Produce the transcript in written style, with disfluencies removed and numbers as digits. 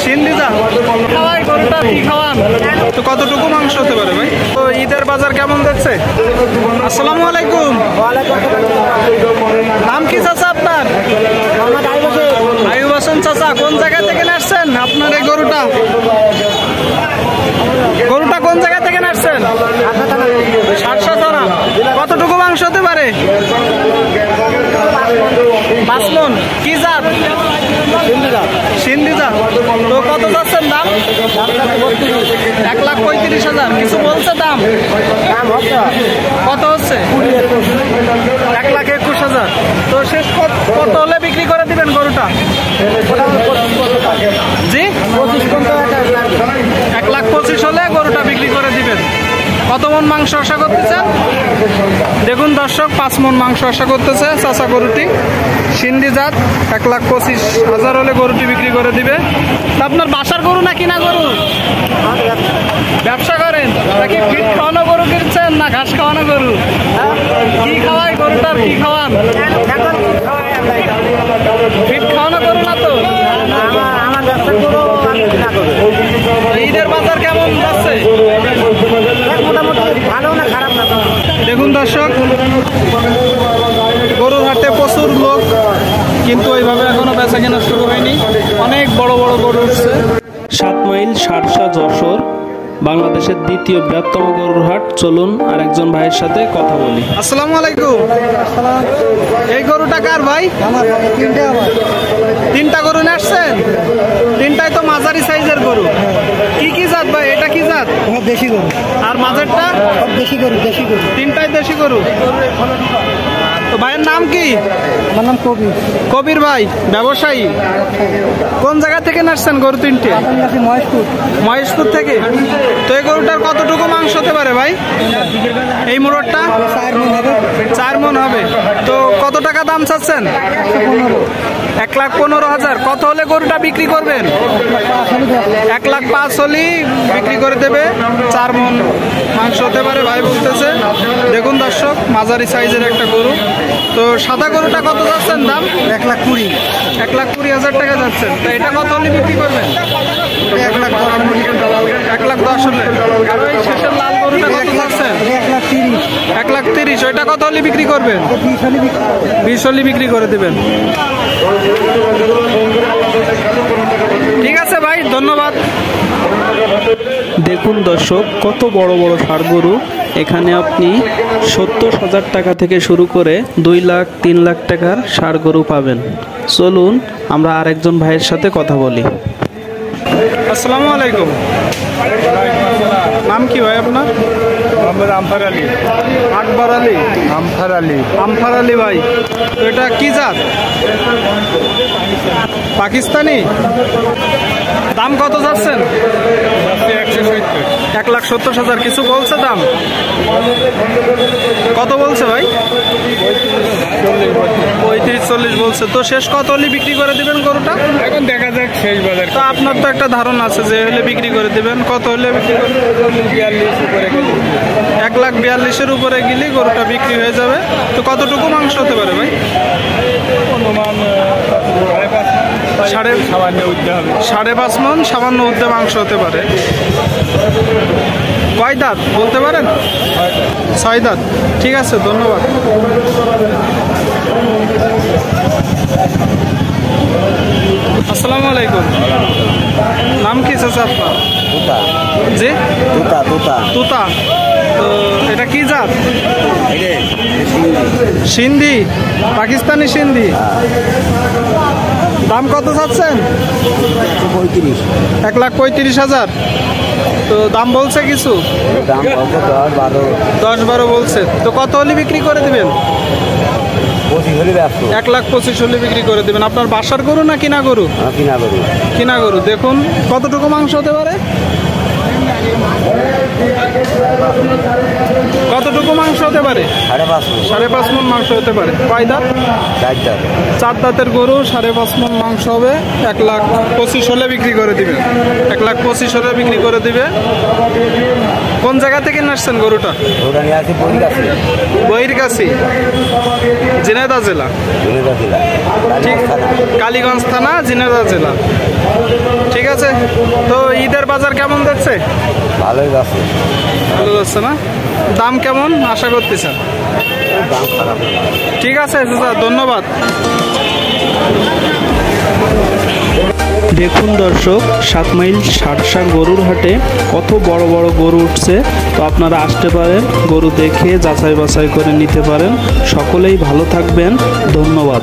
সিন্ধিজা খাওয়াই গরুটা কি খাওয়ান? তো কতটুকু মাংস হতে পারে ভাই? তো ঈদের বাজার কেমন যাচ্ছে? আসসালামু আলাইকুম। নাম কি চাচা আপনার? আয়ুব হোসেন চাচা, কোন জায়গা থেকে আসছেন আপনার এই গরুটা? গরুটা কোন জায়গা থেকে আসছেন? সাতশো থানা। কতটুকু মাংস হতে পারে? 5 মণ। কি জাত? সিন্ধিজা। তো কত যাচ্ছেন দাম? 1,35,000। কিছু বলছে দাম? কত হচ্ছে? 1,21,000। তো শেষ কত হলে বিক্রি করে দিবেন গরুটা? জি, 1,25,000 হলে গরুটা বিক্রি করে দিবেন। কত মন মাংস আশা করতেছেন? দেখুন দর্শক, 5 মণ মাংস আশা করতেছে চাচা গরুটি। সিন্ধি জাত, 1,25,000 হলে গরুটি বিক্রি করে দিবে। আপনার বাসার গরু না কিনা গরু? ব্যবসা করেন নাকি? ফিট খাওয়ানো গরু কিনছেন না ঘাস খাওয়ানো গরু? কি খাওয়াই গরুটার? কি খাওয়ান? ফিট খাওয়ানো গরু না তো? ঈদের বাজার কেমন যাচ্ছে? দেখুন দর্শক, গরুর হাটে প্রচুর লোক, কিন্তু ওইভাবে এখনো বেচা কেনা শুরু হয়নি। অনেক বড় বড় গরু উঠছে। 7 মাইল সারসা যশোর বাংলাদেশের দ্বিতীয় বৃহত্তম গরুর হাট। চলুন আর একজন ভাইয়ের সাথে কথা বলি। আসসালামু আলাইকুম। এই গরুটা কার ভাই? তিনটা গরু নিয়ে আসছেন? তিনটাই তো মাঝারি সাইজের গরু। কি কি জাত ভাই? এটা কি জাত? দেশি গরু। আর মাঝেরটা? দেশি গরু। দেশি গরু। তিনটাই দেশি গরু। তো ভাইয়ের নাম কি? আমার নাম কবির। কবির ভাই ব্যবসায়ী। কোন জায়গা থেকে আসছেন গরু তিনটে? মহেশপুর থেকে। তো এই গরুটার কতটুকু মাংস হতে পারে ভাই? এই মোড়টা 4 মণ হবে। তো কত টাকা দাম চাচ্ছেন? 1,15,000। কত হলে গরুটা বিক্রি করবেন? 1,05,000 হলেই বিক্রি করে দেবে। 4 মণ মাংস হতে পারে ভাই বলতেছে। দেখুন দর্শক, মাঝারি সাইজের একটা গরু। তো সাদা গরুটা কত যাচ্ছেন দাম? 1,20,000। 1,20,000 টাকা যাচ্ছেন। তো এটা কত হলে বিক্রি করবেন? 1,10,000 হলে। আর ওই শেষের লাল গরুটা কত যাচ্ছেন? 1,30,000। ওইটা কত হলে বিক্রি করবেন? 20 হলে বিক্রি করে দেবেন। ঠিক আছে ভাই, ধন্যবাদ। দেখুন দর্শক, কত বড় বড় ষাঁড় গরু। এখানে আপনি 70,000 টাকা থেকে শুরু করে 2 লাখ 3 লাখ টাকার ষাঁড় গরু পাবেন। চলুন আমরা আরেকজন ভাইয়ের সাথে কথা বলি। আসসালামু আলাইকুম। নাম কি ভাই আপনার? আমফার আলী। আকবর আলী। আমফার আলী। আমফার আলী ভাই। তো এটা কি জাত? পাকিস্তানি। দাম কত যাচ্ছেন? 1,70,000। কিছু বলছে দাম? কত বলছে ভাই? 35-40 বলছে। তো শেষ কত হলে বিক্রি করে দিবেন গরুটা? এখন দেখা যাক শেষ বাজার। তো আপনার তো একটা ধারণা আছে যে হলে বিক্রি করে দিবেন। কত হলে বিক্রি করে? 1,42,000 উপরে গেলে গরুটা বিক্রি হয়ে যাবে। তো কতটুকু মাংস হতে পারে ভাই? অনুমান 5.5 মণ সামান্য উদ্যে মাংস হতে পারে। কয় দাঁত বলতে পারেন? 6 দাঁত। ঠিক আছে, ধন্যবাদ। আসসালামু আলাইকুম। নাম কি চাচা আপনার? তুতা। জি, তুতা। তুতা। তুতা। তো এটা কি জাত? সিন্ধি। পাকিস্তানি সিন্ধি। দাম কত চাচ্ছেন? 1,35,000। তো দাম বলছে কিছু? দাম বলছে 10-12 বলছে। তো কত হলে বিক্রি করে দিবেন? 1,25,000 হলে বিক্রি করে দেবেন। আপনার বাসার গরু না কিনা গরু? কিনা গরু। কিনা গরু। দেখুন কতটুকু মাংস হতে পারে? কতটুকু মাংস হতে পারে? 5.5 মণ মাংস হতে পারে। কয় দাঁত? 4 দাঁতের গরু, 5.5 মণ মাংস হবে। 1,25,000 হলে বিক্রি করে দিবে। 1,25,000 হলে বিক্রি করে দিবে। কোন জায়গা থেকে নাসছেন গরুটা? ওটা নিয়ে আসি বই কাছে বইয়ের কাছে, ঝিনাইদহ জেলা। ঝিনাইদহ জেলা ঠিক, কালীগঞ্জ থানা, ঝিনাইদহ জেলা। ঠিক আছে, তো ঈদের বাজার কেমন যাচ্ছে? ভালোই আছে, ভালো যাচ্ছে না? দাম কেমন আশা করতেছেন? দাম খারাপ না। ঠিক আছে চাচা, ধন্যবাদ। দেখুন দর্শক, 7 মাইল সারসা গরুর হাটে কত বড় বড় গরু উঠছে। তো আপনারা আসতে পারেন, গরু দেখে যাচাই বাছাই করে নিতে পারেন। সকলেই ভালো থাকবেন, ধন্যবাদ।